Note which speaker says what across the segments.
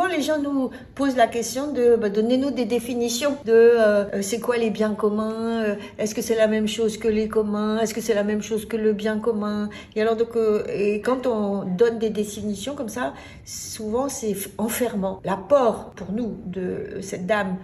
Speaker 1: souvent les gens nous posent la question de donnez-nous des définitions de c'est quoi les biens communs, est-ce que c'est la même chose que les communs, est-ce que c'est la même chose que le bien commun. Et alors donc et quand on donne des définitions comme ça, souvent c'est enfermant. L'apport pour nous de cette dame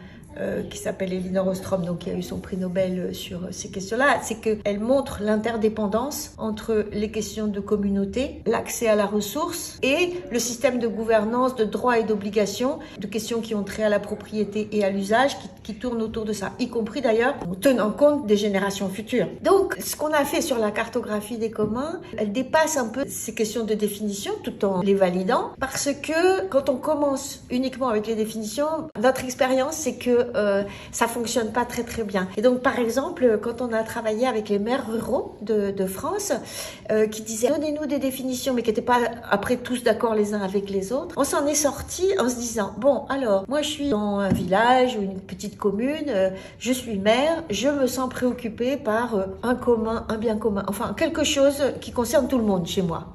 Speaker 1: qui s'appelle Elinor Ostrom, donc qui a eu son prix Nobel sur ces questions-là, c'est qu'elle montre l'interdépendance entre les questions de communauté, l'accès à la ressource et le système de gouvernance, de droits et d'obligations, de questions qui ont trait à la propriété et à l'usage, qui tournent autour de ça, y compris d'ailleurs en tenant compte des générations futures. Donc, ce qu'on a fait sur la cartographie des communs, elle dépasse un peu ces questions de définition tout en les validant, parce que quand on commence uniquement avec les définitions, notre expérience, c'est que ça fonctionne pas très très bien. Et donc par exemple, quand on a travaillé avec les maires ruraux de France, qui disaient donnez-nous des définitions, mais qui n'étaient pas après tous d'accord les uns avec les autres, on s'en est sorti en se disant bon alors moi je suis dans un village ou une petite commune, je suis maire, je me sens préoccupée par un commun, un bien commun, enfin quelque chose qui concerne tout le monde chez moi,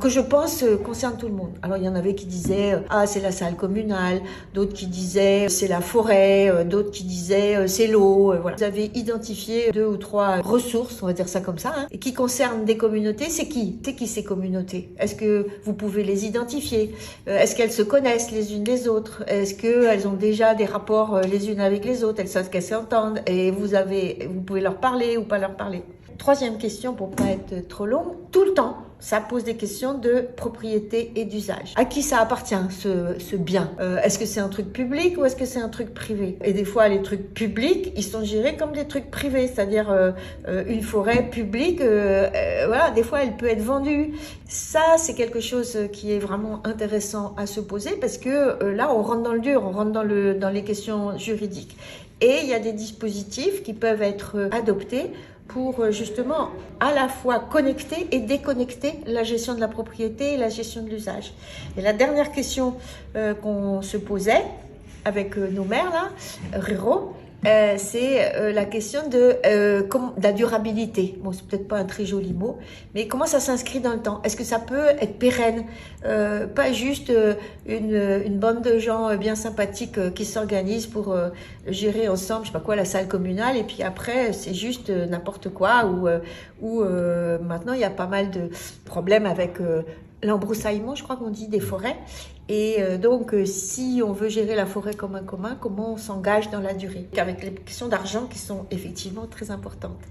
Speaker 1: que je pense concerne tout le monde. Alors il y en avait qui disaient ah c'est la salle communale, d'autres qui disaient c'est la forêt, d'autres qui disaient c'est l'eau, voilà. Vous avez identifié 2 ou 3 ressources, on va dire ça comme ça, et qui concernent des communautés. C'est qui ces communautés? Est-ce que vous pouvez les identifier? Est-ce qu'elles se connaissent les unes les autres? Est-ce qu'elles ont déjà des rapports les unes avec les autres? Elles savent qu'elles s'entendent et vous pouvez leur parler ou pas leur parler. Troisième question, pour pas être trop longue, tout le temps, ça pose des questions de propriété et d'usage. À qui ça appartient, ce bien? Est-ce que c'est un truc public ou est-ce que c'est un truc privé? Et des fois, les trucs publics, ils sont gérés comme des trucs privés, c'est-à-dire une forêt publique, voilà, des fois, elle peut être vendue. Ça, c'est quelque chose qui est vraiment intéressant à se poser parce que là, on rentre dans le dur, on rentre dans les questions juridiques. Et il y a des dispositifs qui peuvent être adoptés pour justement à la fois connecter et déconnecter la gestion de la propriété et la gestion de l'usage. Et la dernière question qu'on se posait avec nos maires là, ruraux, c'est la question de la durabilité. Bon, c'est peut-être pas un très joli mot, mais comment ça s'inscrit dans le temps? Est-ce que ça peut être pérenne? Pas juste une bande de gens bien sympathiques qui s'organisent pour gérer ensemble, je sais pas quoi, la salle communale, et puis après c'est juste n'importe quoi, ou maintenant il y a pas mal de problèmes avec l'embroussaillement, je crois qu'on dit, des forêts. Et donc, si on veut gérer la forêt comme un commun, comment on s'engage dans la durée? Avec les questions d'argent qui sont effectivement très importantes.